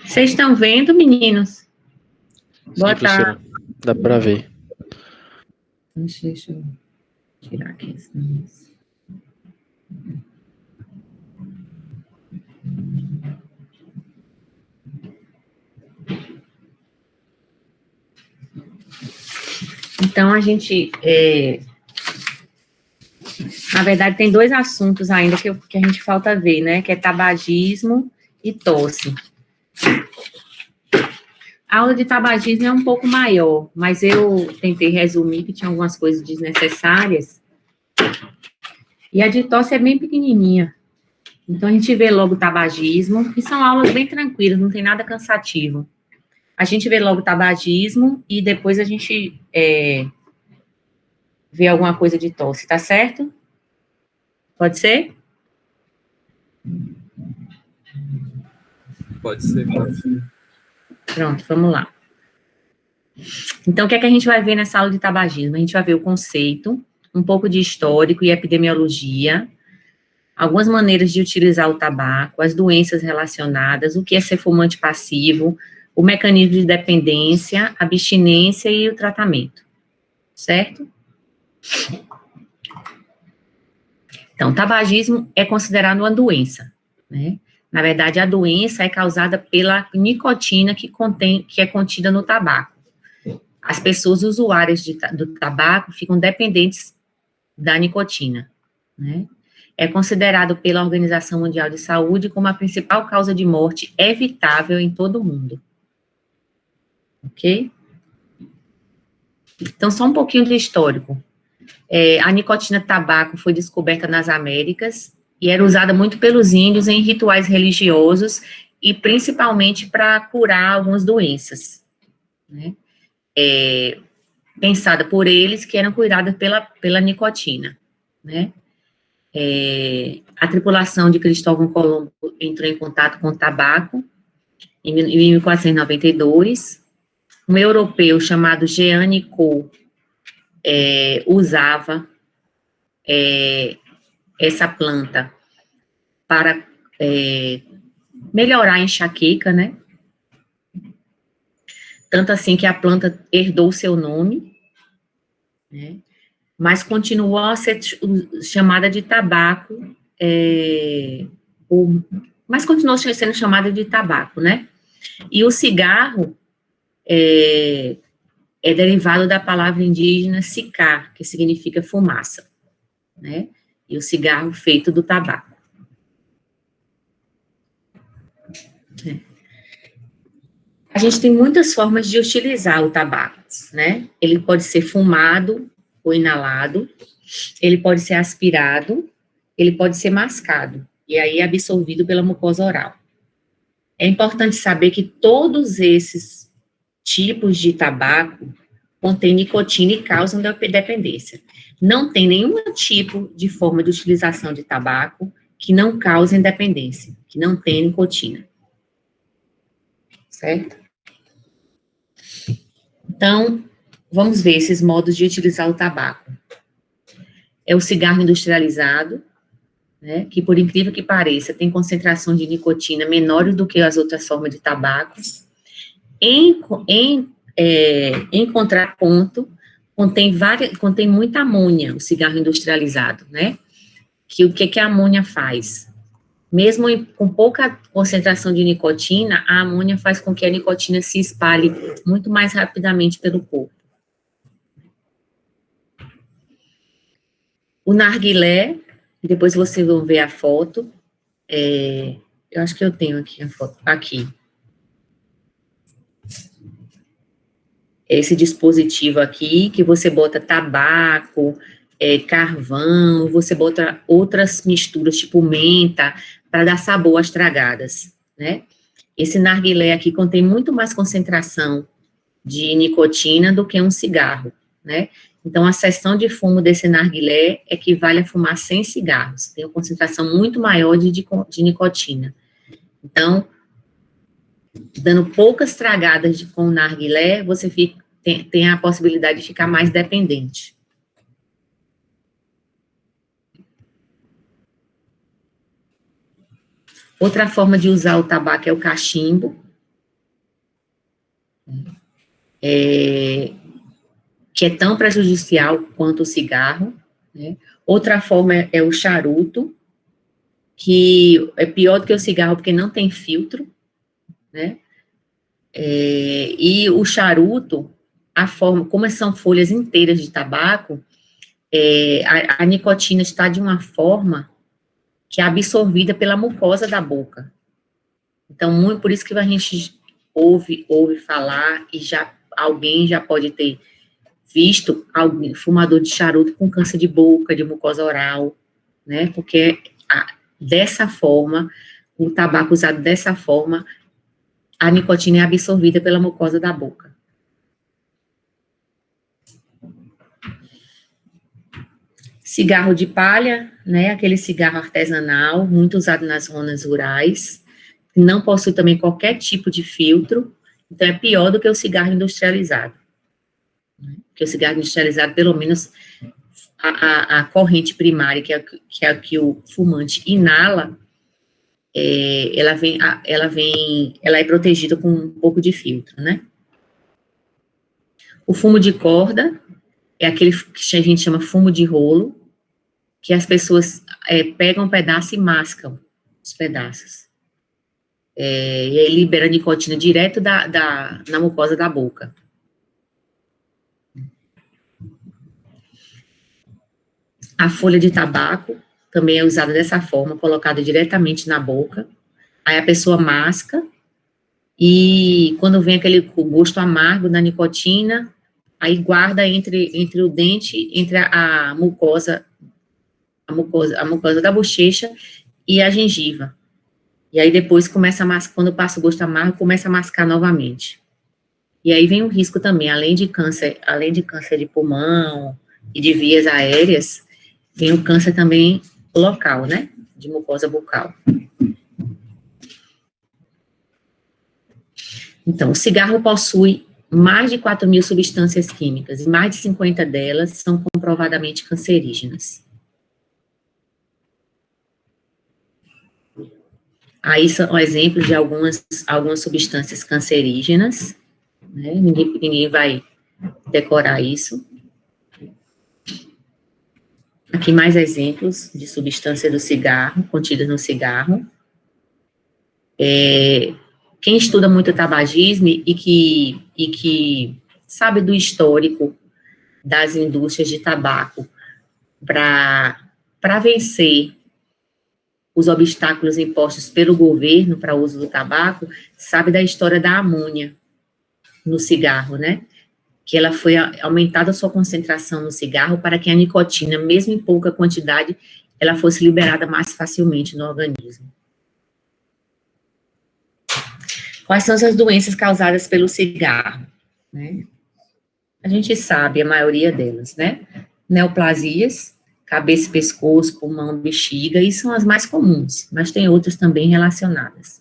Vocês estão vendo, meninos? Boa tarde. Dá para ver. Deixa eu tirar aqui esse negócio. Então, a gente, na verdade, tem dois assuntos ainda que a gente falta ver, né, que é tabagismo e tosse. A aula de tabagismo é um pouco maior, mas eu tentei resumir que tinha algumas coisas desnecessárias, e a de tosse é bem pequenininha. Então, a gente vê logo o tabagismo, e são aulas bem tranquilas, não tem nada cansativo. A gente vê logo o tabagismo, e depois a gente vê alguma coisa de tosse, tá certo? Pode ser? Pode ser, pode ser. Pronto, vamos lá. Então, o que é que a gente vai ver nessa aula de tabagismo? A gente vai ver o conceito, um pouco de histórico e epidemiologia, algumas maneiras de utilizar o tabaco, as doenças relacionadas, o que é ser fumante passivo, o mecanismo de dependência, abstinência e o tratamento, certo? Então, tabagismo é considerado uma doença, né? Na verdade, a doença é causada pela nicotina que é contida no tabaco. As pessoas usuárias do tabaco ficam dependentes da nicotina, né? É considerado pela Organização Mundial de Saúde como a principal causa de morte evitável em todo o mundo. Ok? Então, só um pouquinho de histórico. A nicotina tabaco foi descoberta nas Américas e era usada muito pelos índios em rituais religiosos e principalmente para curar algumas doenças, né? Pensada por eles que eram curadas pela nicotina, né? A tripulação de Cristóvão Colombo entrou em contato com o tabaco em 1492. Um europeu chamado Jean Nicot usava essa planta para melhorar a enxaqueca, né? Tanto assim que a planta herdou seu nome, né? Mas continuou a ser chamada de tabaco, mas continuou sendo chamada de tabaco, né? E o cigarro é derivado da palavra indígena cicar, que significa fumaça, né? E o cigarro feito do tabaco. A gente tem muitas formas de utilizar o tabaco, né? Ele pode ser fumado ou inalado, ele pode ser aspirado, ele pode ser mascado, e aí absorvido pela mucosa oral. É importante saber que todos esses tipos de tabaco contêm nicotina e causam dependência. Não tem nenhum tipo de forma de utilização de tabaco que não cause dependência, que não tenha nicotina. Certo? Então, vamos ver esses modos de utilizar o tabaco. É o cigarro industrializado, né, que, por incrível que pareça, tem concentração de nicotina menores do que as outras formas de tabaco. Em contraponto, contém muita amônia, o cigarro industrializado, né? O que a amônia faz? Mesmo com pouca concentração de nicotina, a amônia faz com que a nicotina se espalhe muito mais rapidamente pelo corpo. O narguilé, depois vocês vão ver a foto, eu acho que eu tenho aqui a foto, aqui. Esse dispositivo aqui, que você bota tabaco, carvão, você bota outras misturas, tipo menta, para dar sabor às tragadas, né? Esse narguilé aqui contém muito mais concentração de nicotina do que um cigarro, né? Então, a seção de fumo desse narguilé equivale a fumar 100 cigarros. Tem uma concentração muito maior de nicotina. Então, dando poucas tragadas com o narguilé, você tem a possibilidade de ficar mais dependente. Outra forma de usar o tabaco é o cachimbo, que é tão prejudicial quanto o cigarro, né? Outra forma é o charuto, que é pior do que o cigarro porque não tem filtro, né? E o charuto, a forma, como são folhas inteiras de tabaco, a nicotina está de uma forma que é absorvida pela mucosa da boca. Então, por isso que a gente ouve falar, e alguém já pode ter visto alguém, fumador de charuto com câncer de boca, de mucosa oral, né? Porque dessa forma, o tabaco usado dessa forma, a nicotina é absorvida pela mucosa da boca. Cigarro de palha, né, aquele cigarro artesanal, muito usado nas zonas rurais, não possui também qualquer tipo de filtro, então é pior do que o cigarro industrializado. Porque o cigarro industrializado, pelo menos, a corrente primária, que é a que o fumante inala, ela é protegida com um pouco de filtro, né? O fumo de corda é aquele que a gente chama fumo de rolo, que as pessoas pegam um pedaço e mascam os pedaços. E aí libera nicotina direto na mucosa da boca. A folha de tabaco também é usada dessa forma, colocada diretamente na boca. Aí a pessoa masca, e quando vem aquele gosto amargo da nicotina, aí guarda entre o dente, entre a mucosa da bochecha e a gengiva. E aí depois começa a mascar, quando passa o gosto amargo, começa a mascar novamente. E aí vem o risco também, além de câncer de pulmão e de vias aéreas, vem o câncer também local, né, de mucosa bucal. Então, o cigarro possui mais de 4.000 substâncias químicas, e mais de 50 delas são comprovadamente cancerígenas. Aí são exemplos de algumas substâncias cancerígenas, né? Ninguém vai decorar isso. Aqui mais exemplos de substância do cigarro, contidas no cigarro. Quem estuda muito tabagismo e que sabe do histórico das indústrias de tabaco para vencer os obstáculos impostos pelo governo para o uso do tabaco, sabe da história da amônia no cigarro, né? Que ela foi aumentada a sua concentração no cigarro para que a nicotina, mesmo em pouca quantidade, ela fosse liberada mais facilmente no organismo. Quais são as doenças causadas pelo cigarro, né? A gente sabe a maioria delas, né? Neoplasias, cabeça, pescoço, pulmão, bexiga, e são as mais comuns, mas tem outras também relacionadas.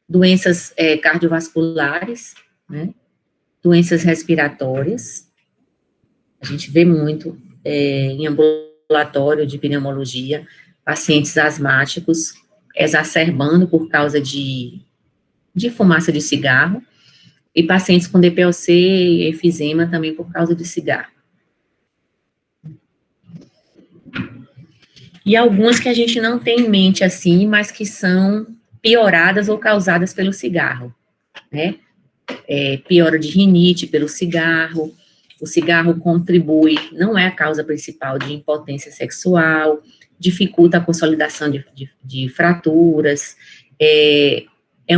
Doenças cardiovasculares, né? Doenças respiratórias, a gente vê muito em ambulatório de pneumologia, pacientes asmáticos exacerbando por causa de fumaça de cigarro, e pacientes com DPOC e efizema também por causa de cigarro. E algumas que a gente não tem em mente assim, mas que são pioradas ou causadas pelo cigarro, né? Piora de rinite pelo cigarro, o cigarro contribui, não é a causa principal de impotência sexual, dificulta a consolidação de fraturas, é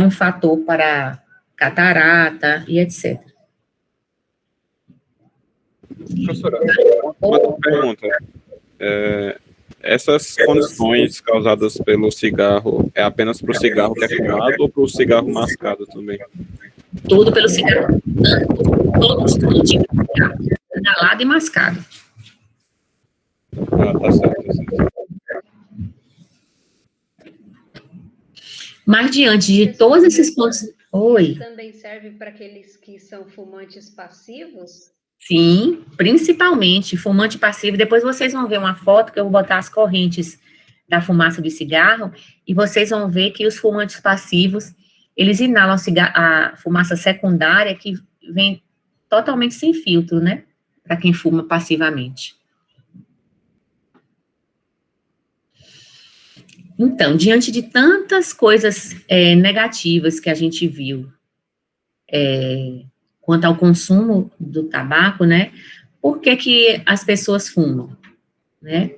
um fator para catarata e etc. Professora, uma pergunta. Essas condições causadas pelo cigarro, é apenas para o cigarro que é fumado ou para o cigarro mascado também? Tudo pelo cigarro. Todo tipo de cigarro, inalado e mascado. Ah, tá certo. Mas diante de todos esses pontos... Oi. Também serve para aqueles que são fumantes passivos? Sim, principalmente fumante passivo. Depois vocês vão ver uma foto que eu vou botar as correntes da fumaça de cigarro e vocês vão ver que os fumantes passivos, eles inalam a fumaça secundária que vem totalmente sem filtro, né? Para quem fuma passivamente. Então, diante de tantas coisas negativas que a gente viu quanto ao consumo do tabaco, né? Por que que as pessoas fumam, né?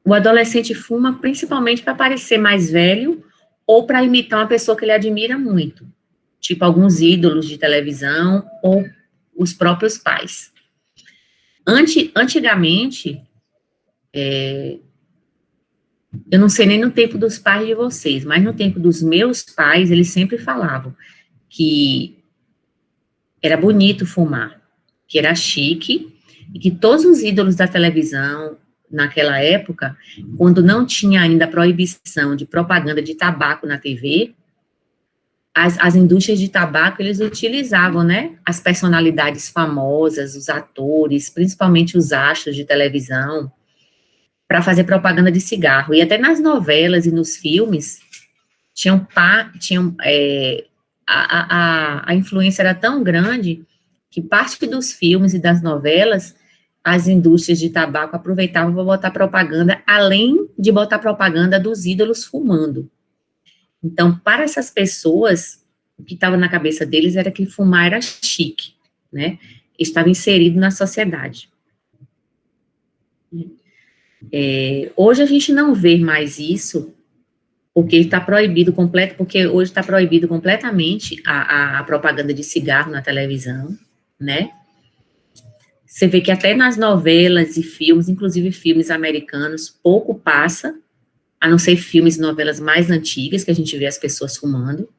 O adolescente fuma principalmente para parecer mais velho ou para imitar uma pessoa que ele admira muito, tipo alguns ídolos de televisão ou os próprios pais. Antigamente, eu não sei nem no tempo dos pais de vocês, mas no tempo dos meus pais, eles sempre falavam que era bonito fumar, que era chique, e que todos os ídolos da televisão, naquela época, quando não tinha ainda a proibição de propaganda de tabaco na TV, as indústrias de tabaco, eles utilizavam, né, as personalidades famosas, os atores, principalmente os astros de televisão, para fazer propaganda de cigarro. E até nas novelas e nos filmes, a influência era tão grande que parte dos filmes e das novelas, as indústrias de tabaco aproveitavam para botar propaganda, além de botar propaganda dos ídolos fumando. Então, para essas pessoas, o que estava na cabeça deles era que fumar era chique, né? Estava inserido na sociedade. Hoje a gente não vê mais isso, porque está proibido porque hoje está proibido completamente a propaganda de cigarro na televisão, né? Você vê que até nas novelas e filmes, inclusive filmes americanos, pouco passa, a não ser filmes e novelas mais antigas, que a gente vê as pessoas fumando,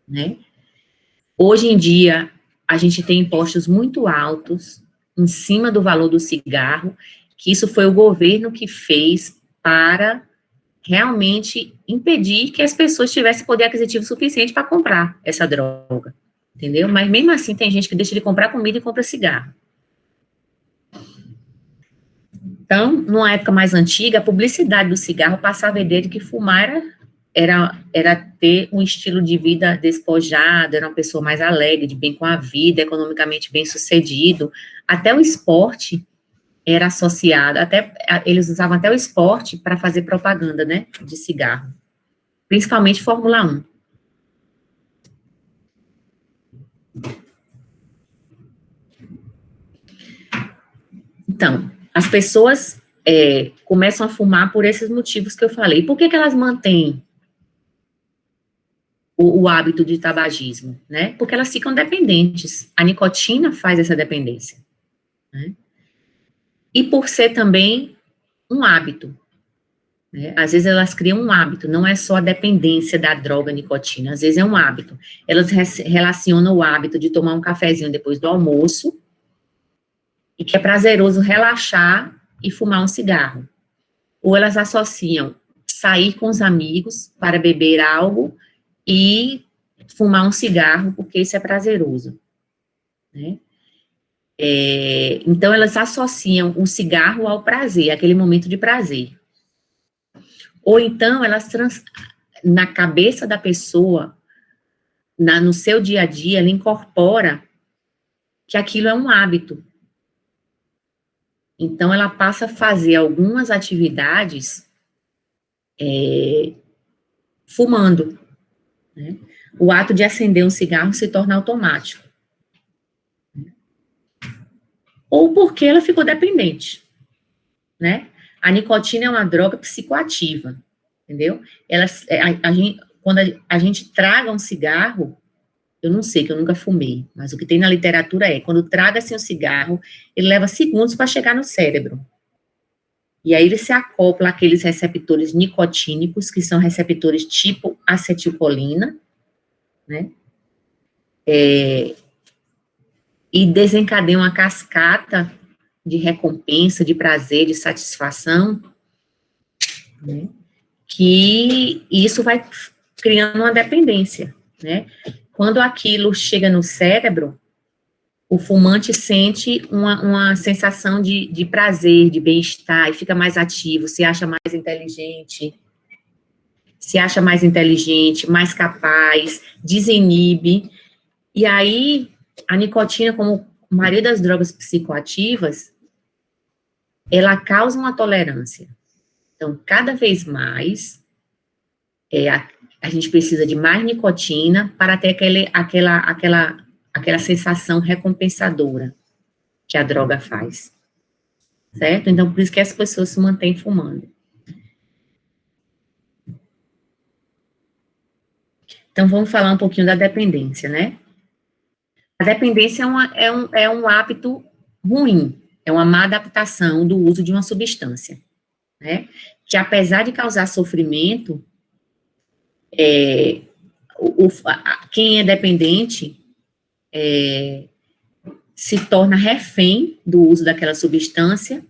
né? Hoje em dia, a gente tem impostos muito altos em cima do valor do cigarro, que isso foi o governo que fez para realmente impedir que as pessoas tivessem poder aquisitivo suficiente para comprar essa droga, entendeu? Mas mesmo assim tem gente que deixa de comprar comida e compra cigarro. Então, numa época mais antiga, a publicidade do cigarro passava a ideia de que fumar era ter um estilo de vida despojado, era uma pessoa mais alegre, de bem com a vida, economicamente bem sucedido. Até o esporte era associado, eles usavam até o esporte para fazer propaganda, né, de cigarro. Principalmente Fórmula 1. Então, as pessoas começam a fumar por esses motivos que eu falei. Por que elas mantêm o hábito de tabagismo, né? Porque elas ficam dependentes. A nicotina faz essa dependência, né? E por ser também um hábito, né? Às vezes elas criam um hábito, não é só a dependência da droga nicotina, às vezes é um hábito. Elas relacionam o hábito de tomar um cafezinho depois do almoço, e que é prazeroso relaxar e fumar um cigarro. Ou elas associam sair com os amigos para beber algo e fumar um cigarro, porque isso é prazeroso, né? Então, elas associam o cigarro ao prazer, aquele momento de prazer. Ou então, na cabeça da pessoa, no seu dia a dia, ela incorpora que aquilo é um hábito. Então, ela passa a fazer algumas atividades fumando, né? O ato de acender um cigarro se torna automático. Ou porque ela ficou dependente, né? A nicotina é uma droga psicoativa, entendeu? Quando a gente traga um cigarro, eu não sei, que eu nunca fumei, mas o que tem na literatura quando traga-se um cigarro, ele leva segundos para chegar no cérebro. E aí ele se acopla àqueles receptores nicotínicos, que são receptores tipo acetilcolina, né? e desencadeia uma cascata de recompensa, de prazer, de satisfação, né? Que isso vai criando uma dependência, né? Quando aquilo chega no cérebro, o fumante sente uma sensação de prazer, de bem-estar, e fica mais ativo, se acha mais inteligente, mais capaz, desinibe. E aí, a nicotina, como a maioria das drogas psicoativas, ela causa uma tolerância. Então, cada vez mais, a gente precisa de mais nicotina para ter aquela sensação recompensadora que a droga faz, certo? Então, por isso que as pessoas se mantêm fumando. Então, vamos falar um pouquinho da dependência, né? A dependência é um hábito ruim, é uma má adaptação do uso de uma substância, né? Que apesar de causar sofrimento, quem é dependente se torna refém do uso daquela substância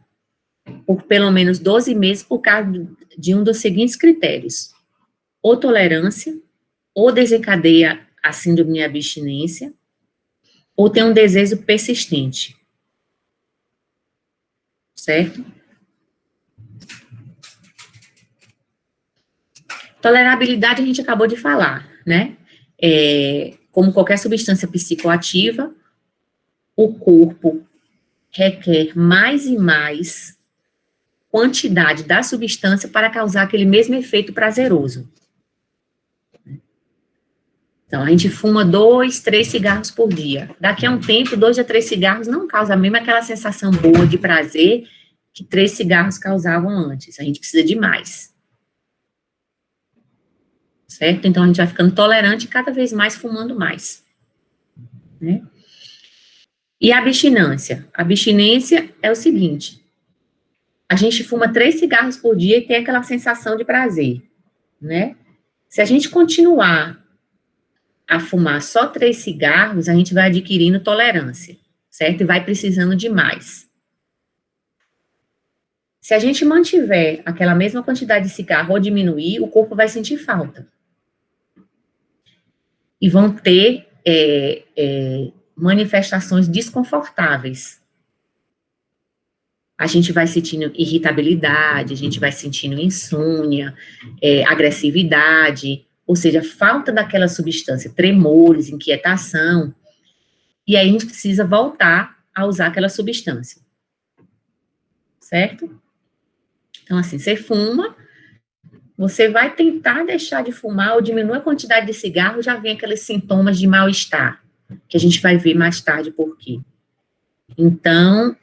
por pelo menos 12 meses por causa de um dos seguintes critérios: ou tolerância, ou desencadeia a síndrome de abstinência, ou tem um desejo persistente, certo? Tolerabilidade a gente acabou de falar, né? Como qualquer substância psicoativa, o corpo requer mais e mais quantidade da substância para causar aquele mesmo efeito prazeroso. Então, a gente fuma 2, 3 cigarros por dia. Daqui a um tempo, 2 a 3 cigarros não causa mesmo aquela sensação boa de prazer que 3 cigarros causavam antes. A gente precisa de mais. Certo? Então, a gente vai ficando tolerante e cada vez mais fumando mais. Né? E a abstinência? A abstinência é o seguinte: a gente fuma 3 cigarros por dia e tem aquela sensação de prazer, né? Se a gente continuar a fumar só 3 cigarros, a gente vai adquirindo tolerância, certo? E vai precisando de mais. Se a gente mantiver aquela mesma quantidade de cigarro ou diminuir, o corpo vai sentir falta. E vão ter manifestações desconfortáveis. A gente vai sentindo irritabilidade, a gente vai sentindo insônia, agressividade, ou seja, falta daquela substância, tremores, inquietação, e aí a gente precisa voltar a usar aquela substância, certo? Então, assim, você fuma, você vai tentar deixar de fumar ou diminuir a quantidade de cigarro, já vem aqueles sintomas de mal-estar, que a gente vai ver mais tarde por quê. Então,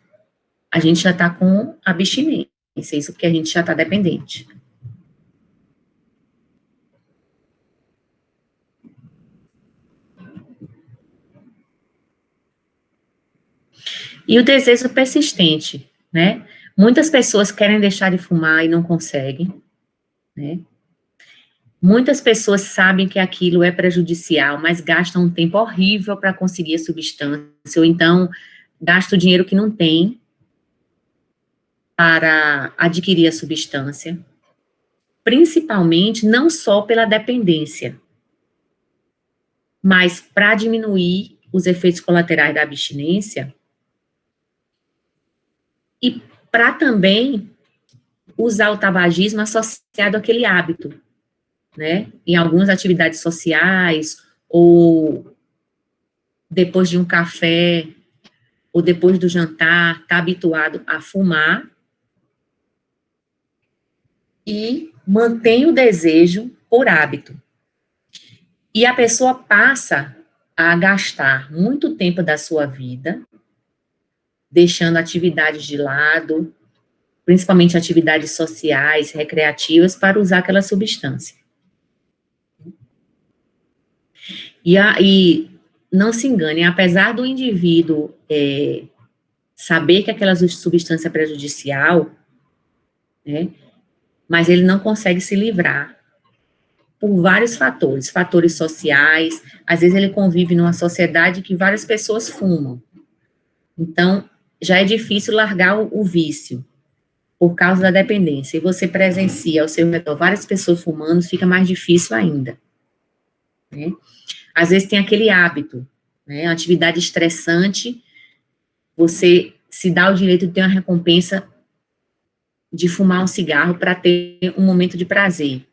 a gente já está com abstinência, isso porque a gente já está dependente. E o desejo persistente, né? Muitas pessoas querem deixar de fumar e não conseguem, né? Muitas pessoas sabem que aquilo é prejudicial, mas gastam um tempo horrível para conseguir a substância, ou então gastam o dinheiro que não tem para adquirir a substância, principalmente não só pela dependência, mas para diminuir os efeitos colaterais da abstinência e para também usar o tabagismo associado àquele hábito, né? Em algumas atividades sociais, ou depois de um café, ou depois do jantar, está habituado a fumar e mantém o desejo por hábito. E a pessoa passa a gastar muito tempo da sua vida deixando atividades de lado, principalmente atividades sociais, recreativas, para usar aquela substância. E não se engane, apesar do indivíduo saber que aquela substância é prejudicial, né, mas ele não consegue se livrar por vários fatores sociais. Às vezes ele convive numa sociedade que várias pessoas fumam, Então, já é difícil largar o vício por causa da dependência. E você presencia ao seu redor várias pessoas fumando, fica mais difícil ainda, né? Às vezes tem aquele hábito, né? Uma atividade estressante, você se dá o direito de ter uma recompensa de fumar um cigarro para ter um momento de prazer,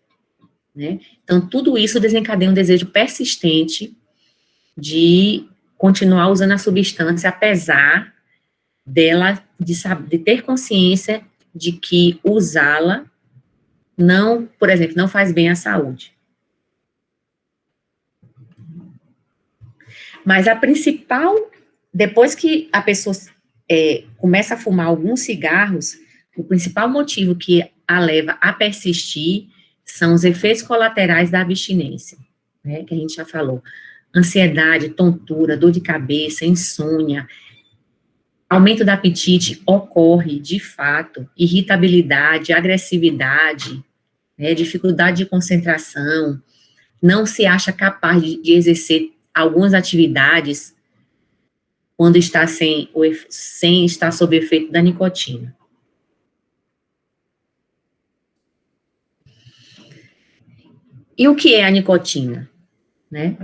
né? Então, tudo isso desencadeia um desejo persistente de continuar usando a substância, apesar dela, de ter consciência de que usá-la não, por exemplo, não faz bem à saúde. Mas a principal, depois que a pessoa começa a fumar alguns cigarros, o principal motivo que a leva a persistir são os efeitos colaterais da abstinência, né, que a gente já falou. Ansiedade, tontura, dor de cabeça, insônia, aumento do apetite ocorre, de fato, irritabilidade, agressividade, né, dificuldade de concentração, não se acha capaz de exercer algumas atividades quando está sem estar sob efeito da nicotina. E o que é a nicotina, né?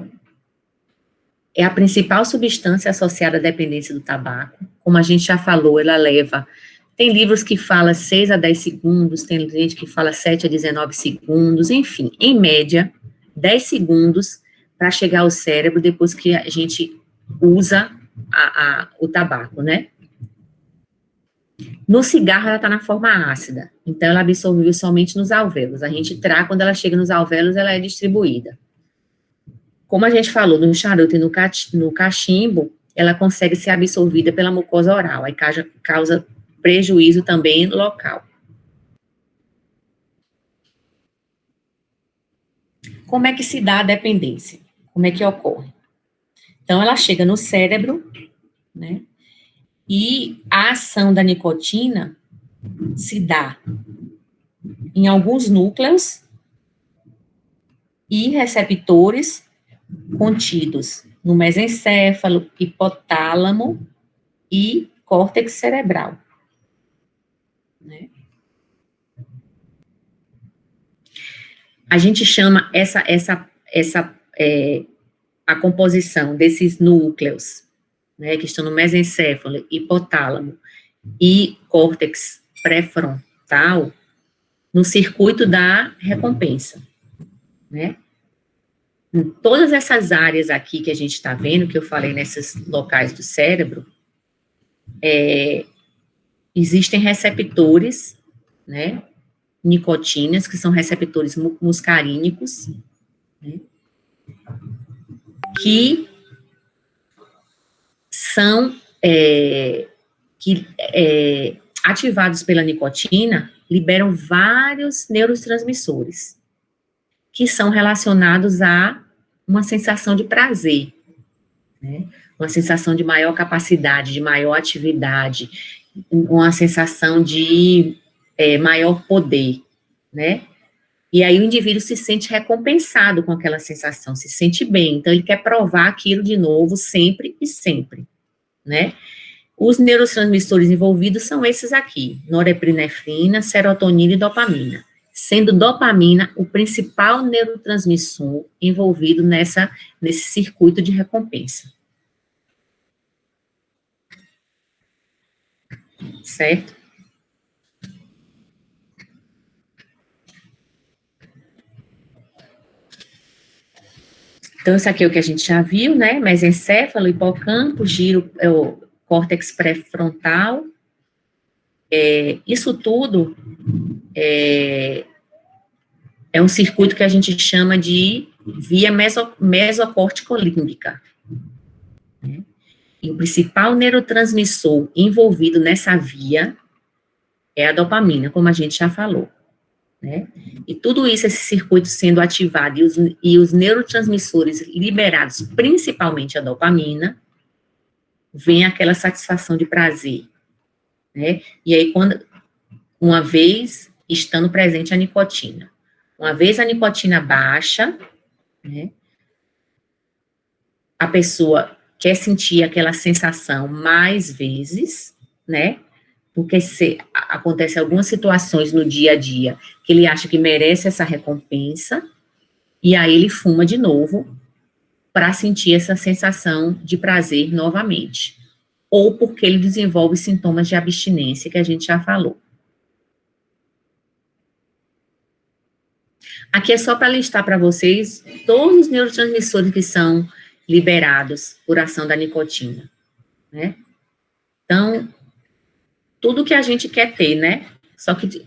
É a principal substância associada à dependência do tabaco. Como a gente já falou, ela leva... Tem livros que falam 6 a 10 segundos, tem gente que fala 7 a 19 segundos, enfim, em média, 10 segundos para chegar ao cérebro depois que a gente usa o tabaco, né? No cigarro, ela está na forma ácida, então ela absorve somente nos alvéolos. A gente traz, quando ela chega nos alvéolos, ela é distribuída. Como a gente falou, no charuto e no cachimbo, ela consegue ser absorvida pela mucosa oral, aí causa prejuízo também local. Como é que se dá a dependência? Como é que ocorre? Então, ela chega no cérebro, né, e a ação da nicotina se dá em alguns núcleos e receptores contidos no mesencéfalo, hipotálamo e córtex cerebral, né? A gente chama a composição desses núcleos, né, que estão no mesencéfalo, hipotálamo e córtex pré-frontal, no circuito da recompensa, né? Em todas essas áreas aqui que a gente está vendo, que eu falei nesses locais do cérebro, existem receptores, né, nicotinas, que são receptores muscarínicos, né, que são ativados pela nicotina, liberam vários neurotransmissores, que são relacionados a uma sensação de prazer, né, uma sensação de maior capacidade, de maior atividade, uma sensação de maior poder, né? E aí o indivíduo se sente recompensado com aquela sensação, se sente bem, então ele quer provar aquilo de novo sempre e sempre, né? Os neurotransmissores envolvidos são esses aqui, norepinefrina, serotonina e dopamina, sendo dopamina o principal neurotransmissor envolvido nesse circuito de recompensa. Certo? Então, isso aqui é o que a gente já viu, né? Mesencéfalo, hipocampo, giro, o córtex pré-frontal. Isso tudo é um circuito que a gente chama de via mesocorticolímbica, né? E o principal neurotransmissor envolvido nessa via é a dopamina, como a gente já falou, né? E tudo isso, esse circuito sendo ativado e os neurotransmissores liberados, principalmente a dopamina, vem aquela satisfação de prazer, né? E aí, uma vez estando presente a nicotina, uma vez a nicotina baixa, né, a pessoa quer sentir aquela sensação mais vezes, né? Porque acontece algumas situações no dia a dia que ele acha que merece essa recompensa, e aí ele fuma de novo para sentir essa sensação de prazer novamente. Ou porque ele desenvolve sintomas de abstinência, que a gente já falou. Aqui é só para listar para vocês todos os neurotransmissores que são liberados por ação da nicotina, né? Então, tudo que a gente quer ter, né? Só que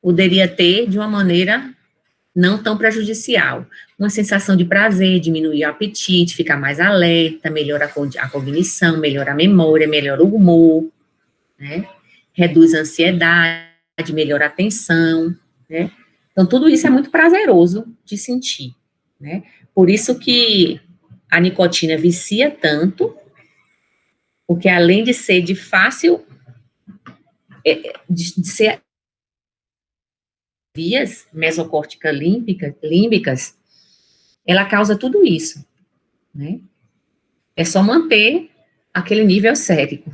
poderia ter de uma maneira não tão prejudicial. Uma sensação de prazer, diminuir o apetite, ficar mais alerta, melhora a cognição, melhora a memória, melhora o humor, né? Reduz a ansiedade, melhora a atenção, né? Então, tudo isso é muito prazeroso de sentir, né? Por isso que a nicotina vicia tanto, porque além de ser de fácil, de ser vias mesocórticas límbicas, ela causa tudo isso, né? É só manter aquele nível sérico.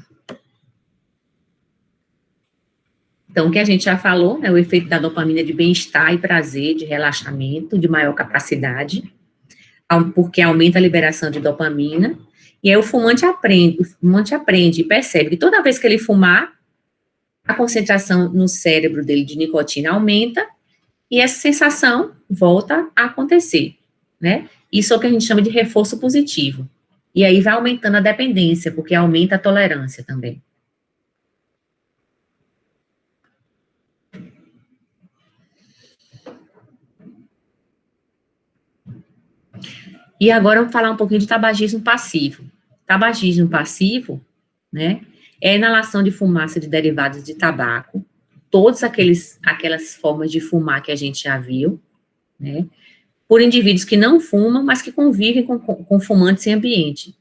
Então, o que a gente já falou, né, o efeito da dopamina de bem-estar e prazer, de relaxamento, de maior capacidade, porque aumenta a liberação de dopamina, e aí o fumante aprende e percebe que toda vez que ele fumar, a concentração no cérebro dele de nicotina aumenta, e essa sensação volta a acontecer, né? Isso é o que a gente chama de reforço positivo. E aí vai aumentando a dependência, porque aumenta a tolerância também. E agora vamos falar um pouquinho de tabagismo passivo. Tabagismo passivo, né, é a inalação de fumaça de derivados de tabaco, todas aquelas formas de fumar que a gente já viu, né, por indivíduos que não fumam, mas que convivem com fumantes em ambiente,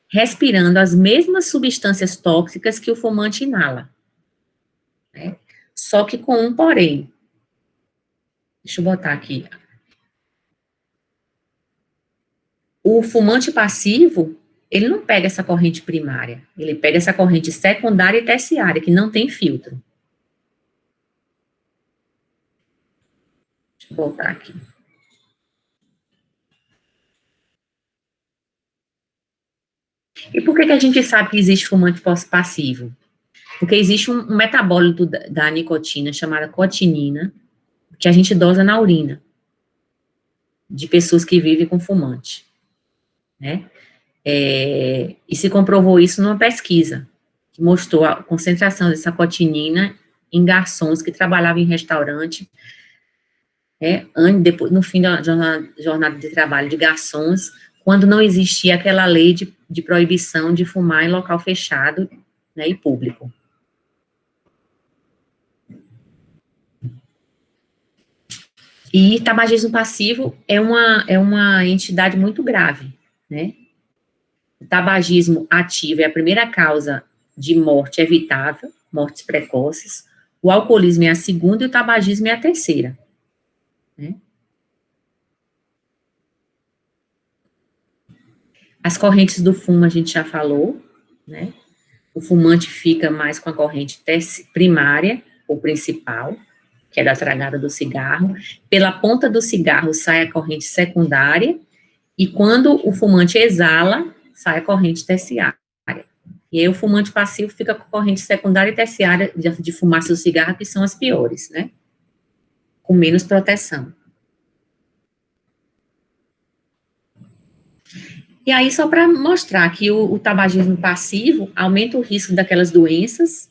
respirando as mesmas substâncias tóxicas que o fumante inala, né, só que com um porém. Deixa eu botar aqui. O fumante passivo, ele não pega essa corrente primária, ele pega essa corrente secundária e terciária, que não tem filtro. Deixa eu voltar aqui. E por que a gente sabe que existe fumante passivo? Porque existe um metabólito da nicotina, chamada cotinina, que a gente dosa na urina, de pessoas que vivem com fumante, né? E se comprovou isso numa pesquisa, que mostrou a concentração dessa cotinina em garçons que trabalhavam em restaurante, no fim da jornada de trabalho de garçons, quando não existia aquela lei de proibição de fumar em local fechado, né, e público. E tabagismo passivo é uma entidade muito grave, né? O tabagismo ativo é a primeira causa de morte evitável, mortes precoces. O alcoolismo é a segunda e o tabagismo é a terceira, né? As correntes do fumo a gente já falou, né? O fumante fica mais com a corrente primária ou principal, que é da tragada do cigarro. Pela ponta do cigarro sai a corrente secundária, e quando o fumante exala, sai a corrente terciária. E aí o fumante passivo fica com a corrente secundária e terciária de fumaça do cigarro, que são as piores, né? Com menos proteção. E aí, só para mostrar que o tabagismo passivo aumenta o risco daquelas doenças,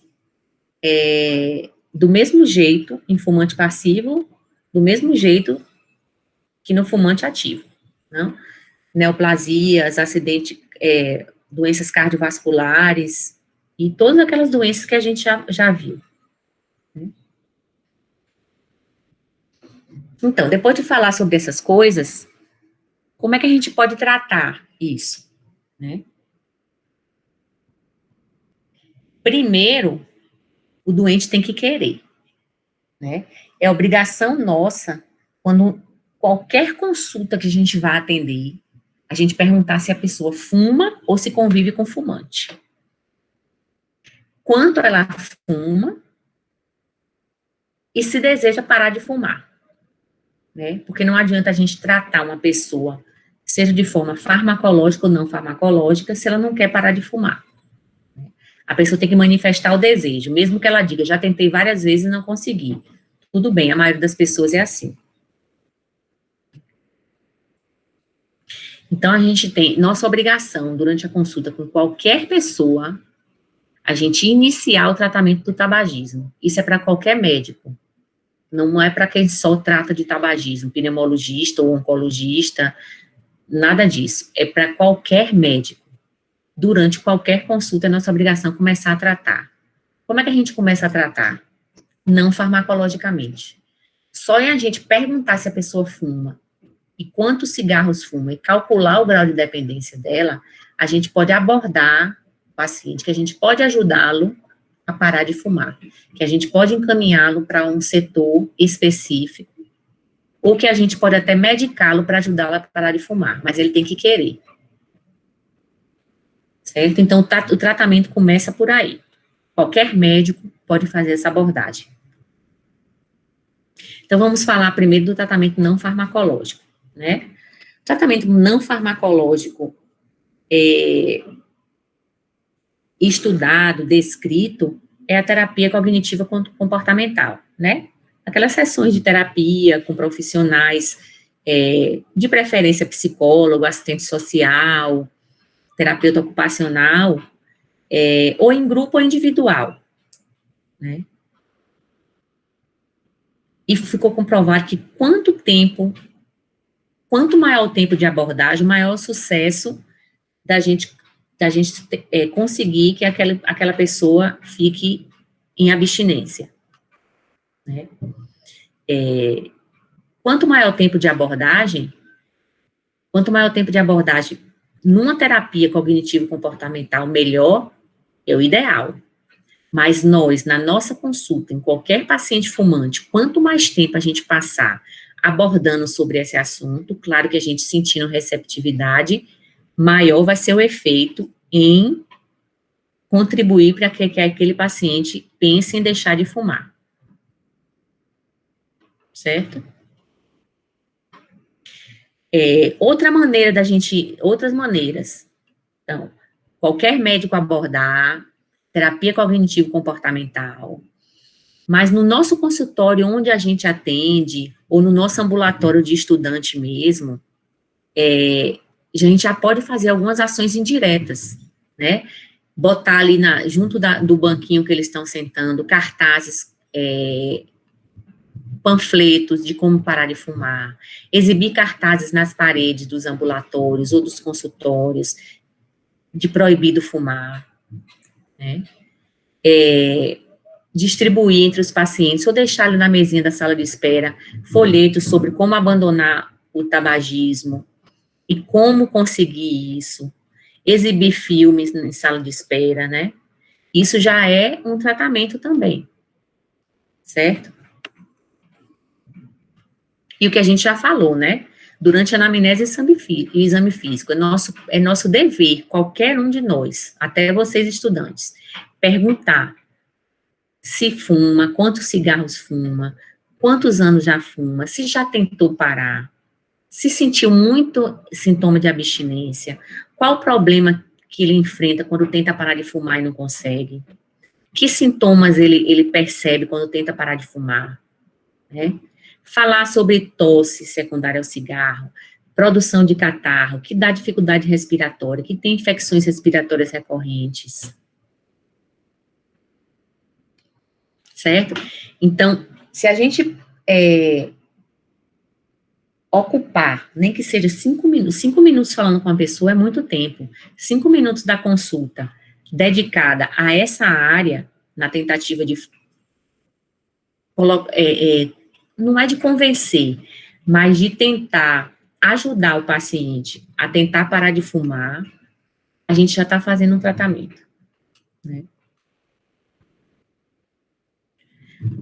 do mesmo jeito, em fumante passivo, do mesmo jeito que no fumante ativo, não? Neoplasias, acidente, doenças cardiovasculares, e todas aquelas doenças que a gente já viu. Então, depois de falar sobre essas coisas, como é que a gente pode tratar isso, né? Primeiro, o doente tem que querer, né? É obrigação nossa, quando qualquer consulta que a gente vá atender, a gente perguntar se a pessoa fuma ou se convive com fumante. Quanto ela fuma e se deseja parar de fumar, né? Porque não adianta a gente tratar uma pessoa, seja de forma farmacológica ou não farmacológica, se ela não quer parar de fumar. A pessoa tem que manifestar o desejo, mesmo que ela diga, já tentei várias vezes e não consegui. Tudo bem, a maioria das pessoas é assim. Então, a gente tem, nossa obrigação, durante a consulta com qualquer pessoa, a gente iniciar o tratamento do tabagismo. Isso é para qualquer médico. Não é para quem só trata de tabagismo, pneumologista ou oncologista, nada disso. É para qualquer médico. Durante qualquer consulta, é nossa obrigação começar a tratar. Como é que a gente começa a tratar? Não farmacologicamente. Só em a gente perguntar se a pessoa fuma e quantos cigarros fuma e calcular o grau de dependência dela, a gente pode abordar o paciente, que a gente pode ajudá-lo a parar de fumar, que a gente pode encaminhá-lo para um setor específico, ou que a gente pode até medicá-lo para ajudá-lo a parar de fumar, mas ele tem que querer. Certo? Então, o tratamento começa por aí. Qualquer médico pode fazer essa abordagem. Então, vamos falar primeiro do tratamento não farmacológico, né? O tratamento não farmacológico estudado, descrito, é a terapia cognitiva comportamental, né? Aquelas sessões de terapia com profissionais, de preferência psicólogo, assistente social, terapeuta ocupacional, ou em grupo ou individual, né? E ficou comprovado que quanto maior o tempo de abordagem, maior o sucesso da gente conseguir que aquela pessoa fique em abstinência, né? Quanto maior o tempo de abordagem numa terapia cognitivo-comportamental, melhor é o ideal. Mas nós, na nossa consulta, em qualquer paciente fumante, quanto mais tempo a gente passar abordando sobre esse assunto, claro que a gente sentindo receptividade, maior vai ser o efeito em contribuir para que aquele paciente pense em deixar de fumar. Certo? Outras maneiras. Então, qualquer médico abordar, terapia cognitivo-comportamental, mas no nosso consultório, onde a gente atende, ou no nosso ambulatório de estudante mesmo, a gente já pode fazer algumas ações indiretas, né? Botar ali junto do banquinho que eles estão sentando, cartazes, panfletos de como parar de fumar, exibir cartazes nas paredes dos ambulatórios ou dos consultórios de proibido fumar, né? Distribuir entre os pacientes, ou deixar ali na mesinha da sala de espera, folhetos sobre como abandonar o tabagismo e como conseguir isso, exibir filmes em sala de espera, né? Isso já é um tratamento também, certo? E o que a gente já falou, né? Durante a anamnese e exame físico, é nosso dever, qualquer um de nós, até vocês estudantes, perguntar se fuma, quantos cigarros fuma, quantos anos já fuma, se já tentou parar, se sentiu muito sintoma de abstinência, qual o problema que ele enfrenta quando tenta parar de fumar e não consegue, que sintomas ele percebe quando tenta parar de fumar, né? Falar sobre tosse secundária ao cigarro, produção de catarro, que dá dificuldade respiratória, que tem infecções respiratórias recorrentes. Certo? Então, se a gente ocupar, nem que seja 5 minutos falando com a pessoa é muito tempo. 5 minutos da consulta dedicada a essa área, na tentativa de não é de convencer, mas de tentar ajudar o paciente a tentar parar de fumar, a gente já está fazendo um tratamento, né?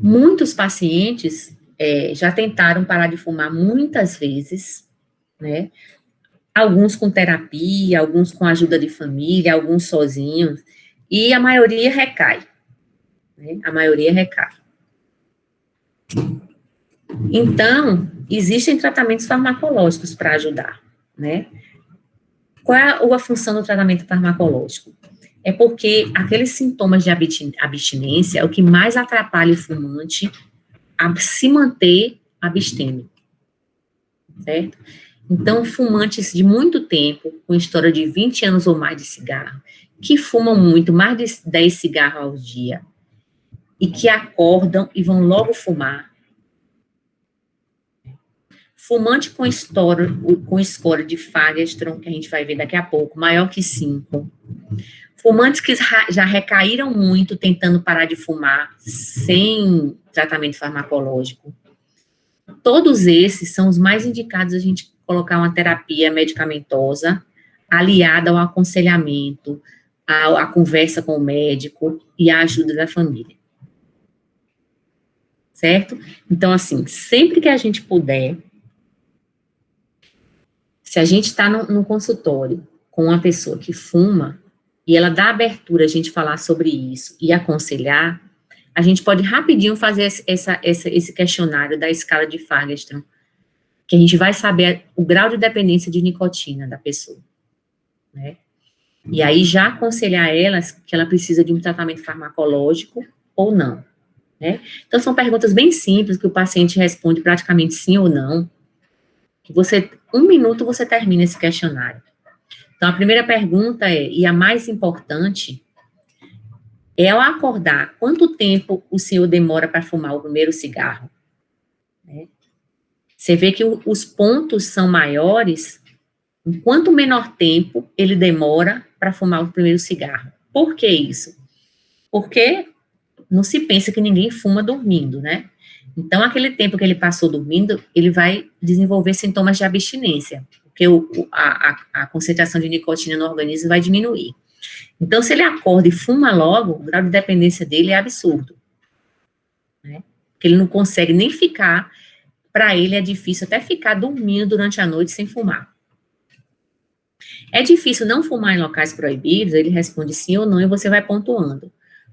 Muitos pacientes já tentaram parar de fumar muitas vezes, né? Alguns com terapia, alguns com ajuda de família, alguns sozinhos, e a maioria recai, né? A maioria recai. Então, existem tratamentos farmacológicos para ajudar, né? Qual é a função do tratamento farmacológico? É porque aqueles sintomas de abstinência é o que mais atrapalha o fumante a se manter abstêmio, certo? Então, fumantes de muito tempo, com história de 20 anos ou mais de cigarro, que fumam muito, mais de 10 cigarros ao dia, e que acordam e vão logo fumar. Fumante com score de Fagerstrom, que a gente vai ver daqui a pouco, maior que 5. Fumantes que já recaíram muito tentando parar de fumar sem tratamento farmacológico. Todos esses são os mais indicados a gente colocar uma terapia medicamentosa aliada ao aconselhamento, à conversa com o médico e à ajuda da família. Certo? Então, assim, sempre que a gente puder, se a gente está no consultório com uma pessoa que fuma, e ela dá abertura a gente falar sobre isso e aconselhar, a gente pode rapidinho fazer esse questionário da escala de Fagerstrom, que a gente vai saber o grau de dependência de nicotina da pessoa, né? E aí já aconselhar elas que ela precisa de um tratamento farmacológico ou não, né? Então são perguntas bem simples que o paciente responde praticamente sim ou não, que você, 1 minuto você termina esse questionário. Então a primeira pergunta e a mais importante, é ao acordar, quanto tempo o senhor demora para fumar o primeiro cigarro? Né? Você vê que os pontos são maiores, quanto menor tempo ele demora para fumar o primeiro cigarro. Por que isso? Porque não se pensa que ninguém fuma dormindo, né? Então, aquele tempo que ele passou dormindo, ele vai desenvolver sintomas de abstinência, porque a concentração de nicotina no organismo vai diminuir. Então, se ele acorda e fuma logo, o grau de dependência dele é absurdo, né? Porque ele não consegue nem ficar, para ele é difícil até ficar dormindo durante a noite sem fumar. É difícil não fumar em locais proibidos? Ele responde sim ou não e você vai pontuando.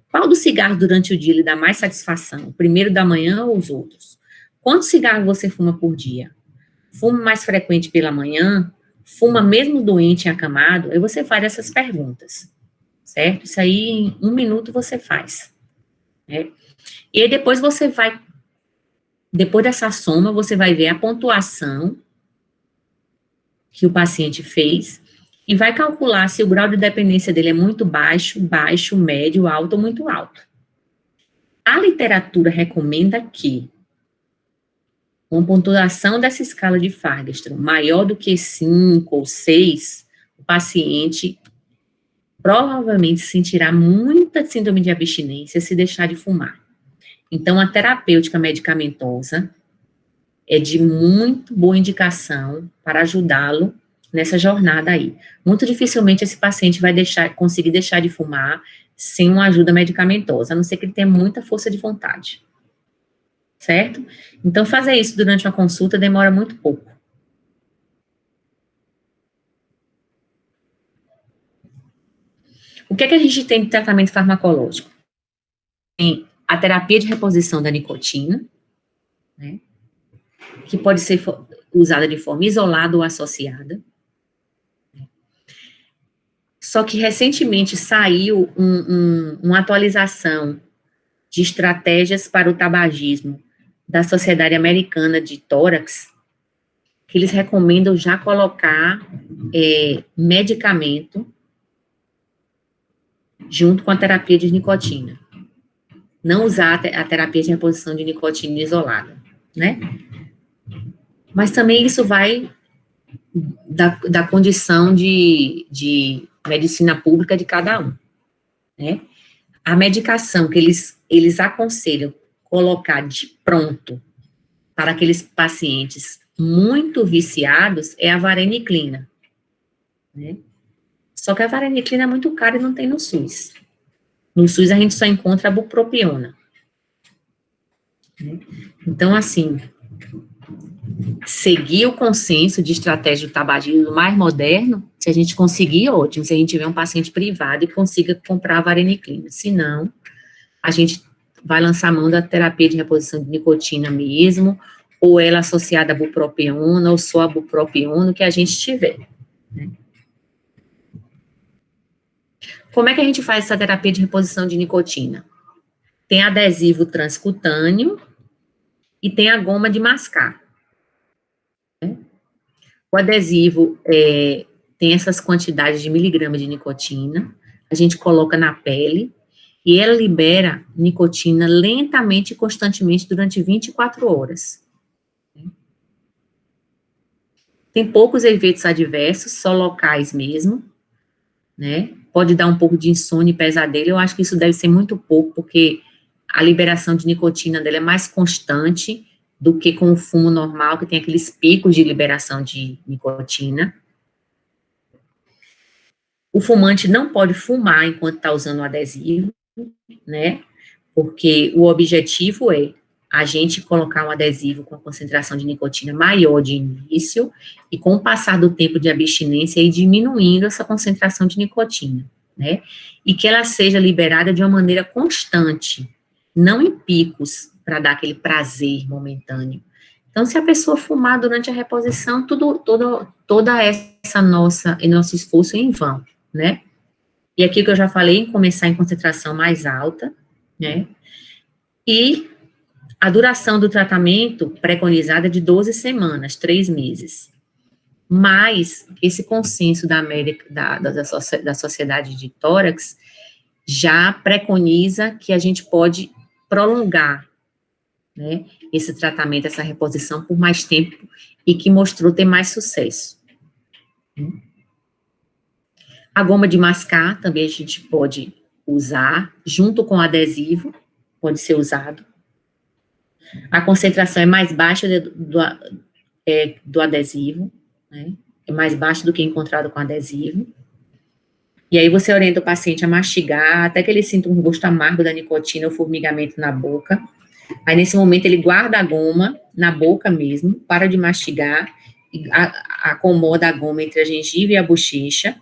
Qual dos cigarros durante o dia lhe dá mais satisfação? O primeiro da manhã ou os outros? Quantos cigarros você fuma por dia? Fuma mais frequente pela manhã? Fuma mesmo doente e acamado? Aí você faz essas perguntas, certo? Isso aí em 1 minuto você faz, né? E aí depois você vai, depois dessa soma, você vai ver a pontuação que o paciente fez e vai calcular se o grau de dependência dele é muito baixo, baixo, médio, alto ou muito alto. A literatura recomenda que uma pontuação dessa escala de Fagerstrom maior do que 5 ou 6, o paciente provavelmente sentirá muita síndrome de abstinência se deixar de fumar. Então, a terapêutica medicamentosa é de muito boa indicação para ajudá-lo nessa jornada aí. Muito dificilmente esse paciente vai conseguir deixar de fumar sem uma ajuda medicamentosa, a não ser que ele tenha muita força de vontade. Certo? Então, fazer isso durante uma consulta demora muito pouco. O que é que a gente tem de tratamento farmacológico? Tem a terapia de reposição da nicotina, né, que pode ser usada de forma isolada ou associada. Só que recentemente saiu uma atualização de estratégias para o tabagismo da Sociedade Americana de Tórax, que eles recomendam já colocar medicamento junto com a terapia de nicotina. Não usar a terapia de reposição de nicotina isolada, né? Mas também isso vai da condição de medicina pública de cada um, né? A medicação que eles aconselham colocar de pronto para aqueles pacientes muito viciados é a vareniclina, né? Só que a vareniclina é muito cara e não tem no SUS. No SUS a gente só encontra a bupropiona, né? Então, assim, seguir o consenso de estratégia do tabagismo mais moderno, se a gente conseguir, ótimo, se a gente tiver um paciente privado e consiga comprar a vareniclina. Se não, a gente vai lançar mão da terapia de reposição de nicotina mesmo, ou ela associada a bupropiona, ou só a bupropiona, o que a gente tiver. Né? Como é que a gente faz essa terapia de reposição de nicotina? Tem adesivo transcutâneo e tem a goma de mascar. Né? O adesivo tem essas quantidades de miligramas de nicotina, a gente coloca na pele e ela libera nicotina lentamente e constantemente durante 24 horas. Tem poucos efeitos adversos, só locais mesmo, né? Pode dar um pouco de insônia e pesadelo, eu acho que isso deve ser muito pouco, porque a liberação de nicotina dela é mais constante do que com o fumo normal, que tem aqueles picos de liberação de nicotina. O fumante não pode fumar enquanto está usando o adesivo, né? Porque o objetivo é a gente colocar um adesivo com a concentração de nicotina maior de início e com o passar do tempo de abstinência ir diminuindo essa concentração de nicotina, né? E que ela seja liberada de uma maneira constante, não em picos, para dar aquele prazer momentâneo. Então, se a pessoa fumar durante a reposição, toda esse nosso esforço é em vão, né? E aqui que eu já falei, em começar em concentração mais alta, né? E a duração do tratamento preconizada é de 12 semanas, 3 meses. Mas esse consenso da Sociedade de Tórax já preconiza que a gente pode prolongar, né, esse tratamento, essa reposição por mais tempo e que mostrou ter mais sucesso. A goma de mascar também a gente pode usar, junto com o adesivo, pode ser usado. A concentração é mais baixa do adesivo, né? É mais baixa do que encontrado com adesivo. E aí você orienta o paciente a mastigar, até que ele sinta um gosto amargo da nicotina ou formigamento na boca. Aí, nesse momento, ele guarda a goma na boca mesmo, para de mastigar, e acomoda a goma entre a gengiva e a bochecha.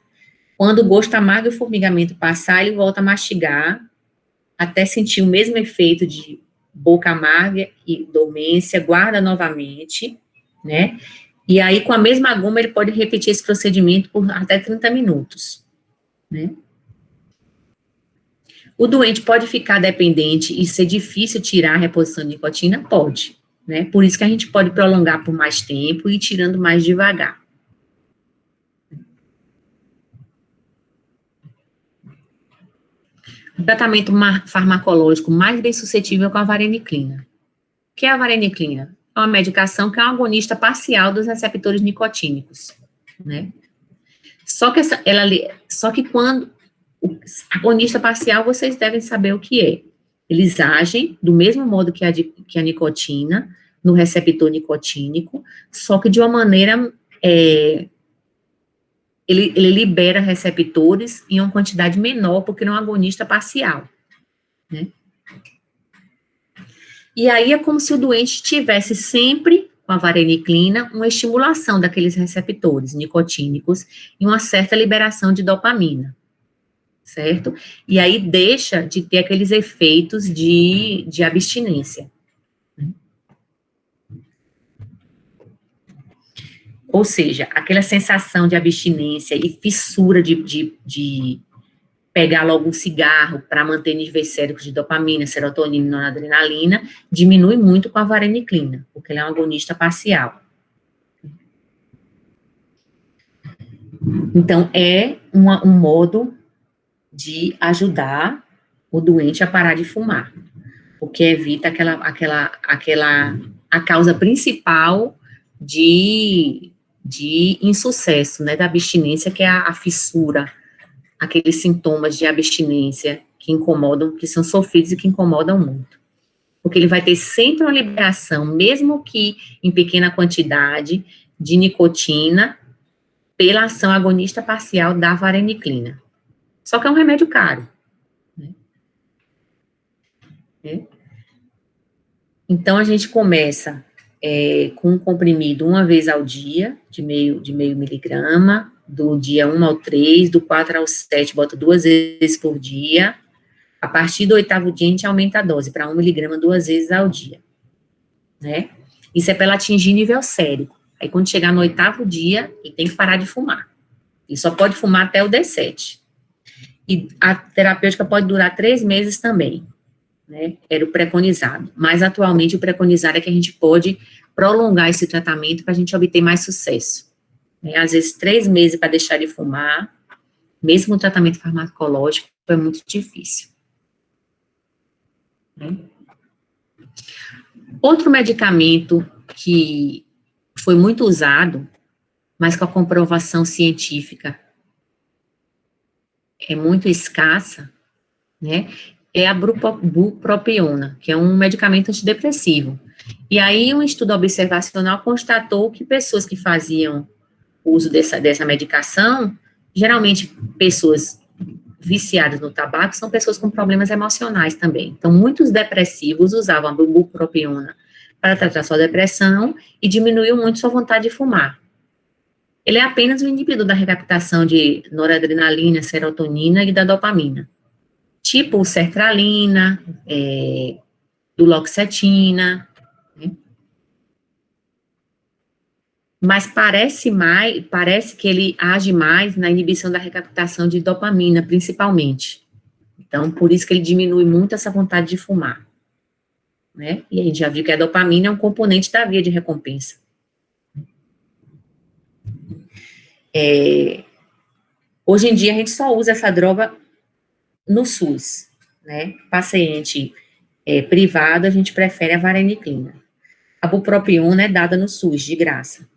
Quando o gosto amargo e o formigamento passar, ele volta a mastigar, até sentir o mesmo efeito de boca amarga e dormência, guarda novamente, né? E aí, com a mesma goma, ele pode repetir esse procedimento por até 30 minutos, né? O doente pode ficar dependente e ser difícil tirar a reposição de nicotina? Pode, né? Por isso que a gente pode prolongar por mais tempo e ir tirando mais devagar. O tratamento farmacológico mais bem suscetível com a vareniclina. O que é a vareniclina? É uma medicação que é um agonista parcial dos receptores nicotínicos, né? Só que quando o agonista parcial, vocês devem saber o que é. Eles agem do mesmo modo que a nicotina, no receptor nicotínico, só que de uma maneira, ele libera receptores em uma quantidade menor, porque não é um agonista parcial, né? E aí é como se o doente tivesse sempre, com a vareniclina, uma estimulação daqueles receptores nicotínicos e uma certa liberação de dopamina, certo? E aí deixa de ter aqueles efeitos de abstinência. Ou seja, aquela sensação de abstinência e fissura de pegar logo um cigarro para manter níveis séricos de dopamina, serotonina e noradrenalina, diminui muito com a vareniclina, porque ela é um agonista parcial. Então, é um modo de ajudar o doente a parar de fumar, porque evita a causa principal de insucesso, né, da abstinência, que é a fissura, aqueles sintomas de abstinência que incomodam, que são sofridos e que incomodam muito. Porque ele vai ter sempre uma liberação, mesmo que em pequena quantidade, de nicotina, pela ação agonista parcial da vareniclina. Só que é um remédio caro. Né? Então, a gente começa com um comprimido uma vez ao dia, de meio miligrama, do dia 1 ao 3, do 4 ao 7, bota 2 vezes por dia. A partir do 8º dia, a gente aumenta a dose para 1 miligrama 2 vezes ao dia, né? Isso é para ela atingir nível sérico. Aí, quando chegar no 8º dia, ele tem que parar de fumar. Ele só pode fumar até o D7. E a terapêutica pode durar 3 meses também, né? Era o preconizado. Mas, atualmente, o preconizado é que a gente pode prolongar esse tratamento para a gente obter mais sucesso. Né? Às vezes, 3 meses para deixar de fumar, mesmo o tratamento farmacológico, é muito difícil. Né? Outro medicamento que foi muito usado, mas com a comprovação científica é muito escassa, né, é a bupropiona, que é um medicamento antidepressivo. E aí, um estudo observacional constatou que pessoas que faziam uso dessa medicação, geralmente pessoas viciadas no tabaco, são pessoas com problemas emocionais também. Então, muitos depressivos usavam a bupropiona para tratar sua depressão e diminuiu muito sua vontade de fumar. Ele é apenas um inibidor da recaptação de noradrenalina, serotonina e da dopamina. Tipo sertralina, duloxetina, né? Mas parece que ele age mais na inibição da recaptação de dopamina, principalmente. Então, por isso que ele diminui muito essa vontade de fumar, né? E a gente já viu que a dopamina é um componente da via de recompensa. Hoje em dia, a gente só usa essa droga no SUS, né? Paciente privado, a gente prefere a vareniclina. A bupropiona é dada no SUS, de graça.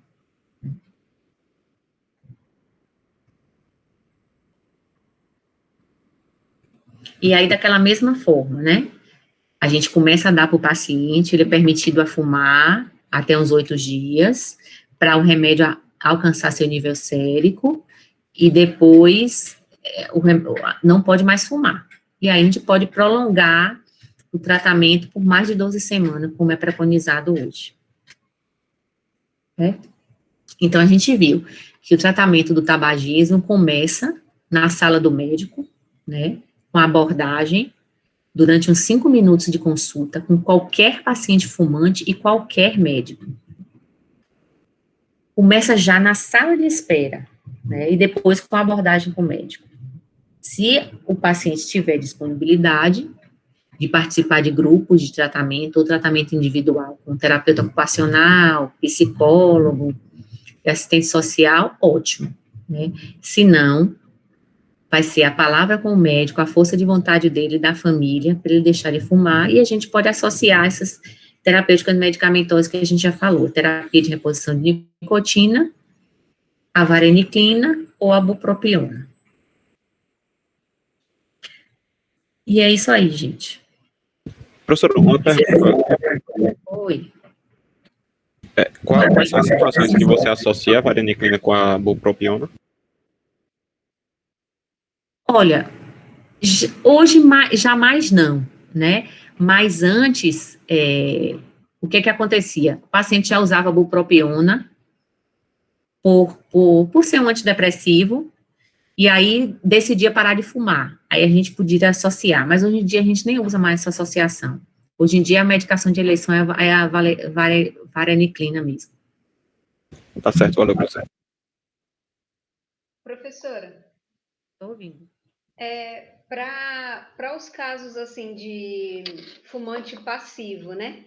E aí, daquela mesma forma, né? A gente começa a dar para o paciente, ele é permitido a fumar até uns 8 dias, para o remédio alcançar seu nível sérico, e depois não pode mais fumar. E aí a gente pode prolongar o tratamento por mais de 12 semanas, como é preconizado hoje. Certo? Então, a gente viu que o tratamento do tabagismo começa na sala do médico, né, com a abordagem, durante uns 5 minutos de consulta, com qualquer paciente fumante e qualquer médico. Começa já na sala de espera, né, e depois com a abordagem com o médico. Se o paciente tiver disponibilidade de participar de grupos de tratamento ou tratamento individual, com terapeuta ocupacional, psicólogo, assistente social, ótimo, né? Se não, vai ser a palavra com o médico, a força de vontade dele e da família, para ele deixar de fumar, e a gente pode associar essas terapêuticas medicamentosas que a gente já falou, terapia de reposição de nicotina, a vareniclina ou a bupropiona. E é isso aí, gente. Professora, uma pergunta. Oi. Quais são as situações que você associa a vareniclina com a bupropiona? Olha, hoje jamais não, né? Mas antes, o que acontecia? O paciente já usava bupropiona por ser um antidepressivo, e aí decidia parar de fumar. Aí a gente podia associar, mas hoje em dia a gente nem usa mais essa associação. Hoje em dia a medicação de eleição é a vareniclina mesmo. Tá certo, valeu, professor. Professora, Estou ouvindo. Para os casos assim de fumante passivo, né?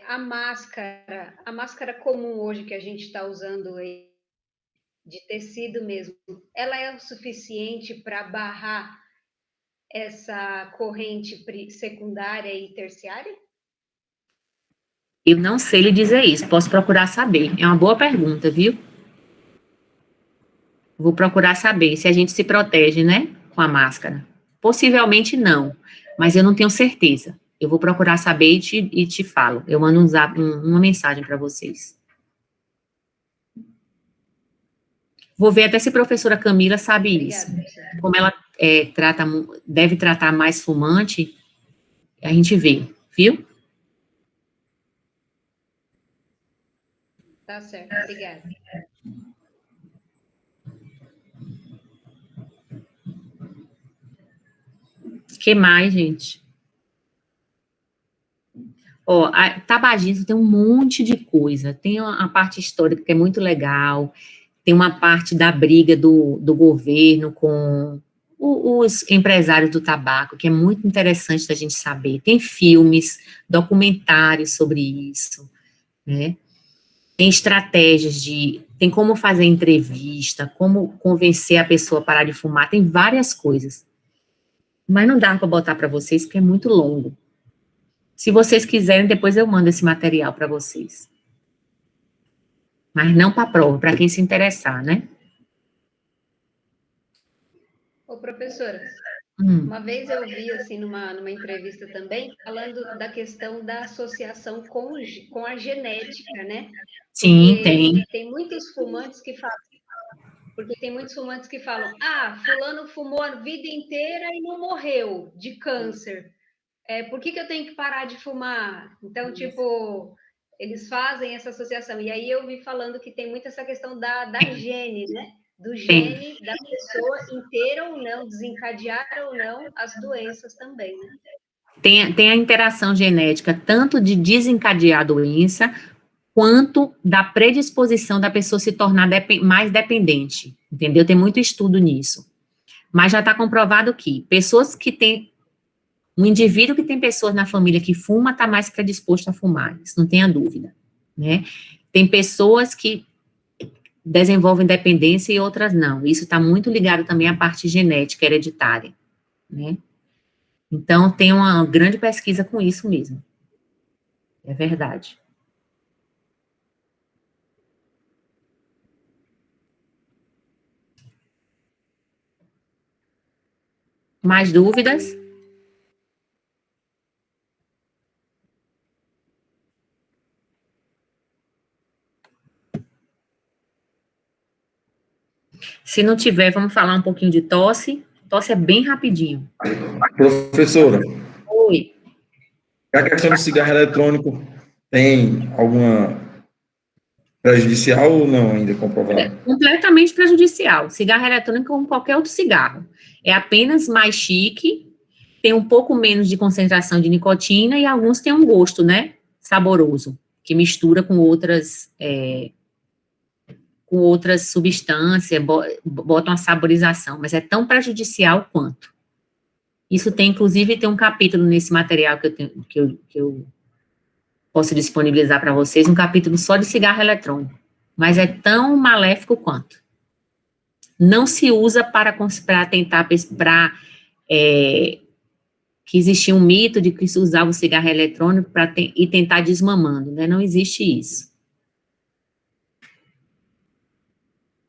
A máscara comum hoje que a gente está usando aí, de tecido mesmo, ela é o suficiente para barrar essa corrente secundária e terciária? Eu não sei lhe dizer isso, posso procurar saber. É uma boa pergunta, viu? Vou procurar saber se a gente se protege, né, com a máscara. Possivelmente não, mas eu não tenho certeza. Eu vou procurar saber e te falo. Eu mando uma mensagem para vocês. Vou ver até se a professora Camila sabe isso. Obrigada. Como ela deve tratar mais fumante, a gente vê, viu? Tá certo, obrigada. O que mais, gente? Ó, a tabagismo tem um monte de coisa. Tem a parte histórica que é muito legal, tem uma parte da briga do governo com os empresários do tabaco, que é muito interessante da gente saber. Tem filmes, documentários sobre isso, né? Tem estratégias tem como fazer entrevista, como convencer a pessoa a parar de fumar, tem várias coisas. Mas não dá para botar para vocês, porque é muito longo. Se vocês quiserem, depois eu mando esse material para vocês. Mas não para a prova, para quem se interessar, né? Ô, professora, uma vez eu vi, assim, numa entrevista também, falando da questão da associação com a genética, né? Sim, Porque tem muitos fumantes que falam, fulano fumou a vida inteira e não morreu de câncer. Por que eu tenho que parar de fumar? Então, tipo, eles fazem essa associação. E aí eu vi falando que tem muito essa questão da gene, né? Do gene da pessoa inteira ou não, desencadear ou não as doenças também, né? Tem a interação genética, tanto de desencadear a doença, quanto da predisposição da pessoa se tornar mais dependente, entendeu? Tem muito estudo nisso. Mas já está comprovado que pessoas que têm, um indivíduo que tem pessoas na família que fuma, está mais predisposto a fumar, isso não tenha dúvida, né? Tem pessoas que desenvolvem dependência e outras não, isso está muito ligado também à parte genética, hereditária, né? Então, tem uma grande pesquisa com isso mesmo, é verdade. Mais dúvidas? Se não tiver, vamos falar um pouquinho de tosse. Tosse é bem rapidinho. Professora. Oi. A questão do cigarro eletrônico tem alguma prejudicial ou não ainda comprovado? É completamente prejudicial. Cigarro eletrônico como qualquer outro cigarro. É apenas mais chique, tem um pouco menos de concentração de nicotina e alguns têm um gosto, né, saboroso, que mistura com outras substâncias, botam uma saborização, mas é tão prejudicial quanto. Isso tem, inclusive, tem um capítulo nesse material que eu posso disponibilizar para vocês, um capítulo só de cigarro eletrônico, mas é tão maléfico quanto. Não se usa para tentar, que existia um mito de que se usava o cigarro eletrônico e tentar desmamando, né? Não existe isso.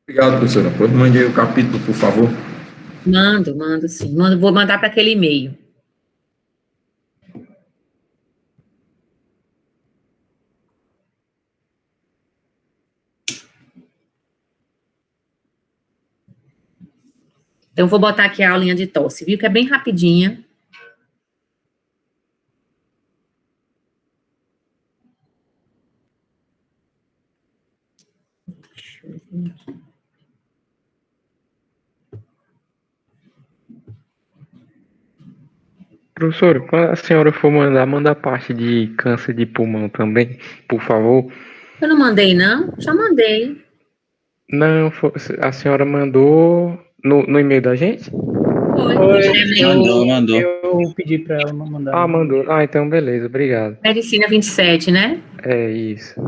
Obrigado, professora. Depois mande aí o capítulo, por favor. Mando sim. Vou mandar para aquele e-mail. Então, vou botar aqui a aulinha de tosse, viu? Que é bem rapidinha. Deixa eu ver aqui. Professor, quando a senhora for manda a parte de câncer de pulmão também, por favor. Eu não mandei, não? Já mandei. Não, a senhora mandou no e-mail da gente? Mandou. Eu pedi para ela mandar. Ah, mandou. Ah, então beleza, obrigado. Medicina 27, né? É isso.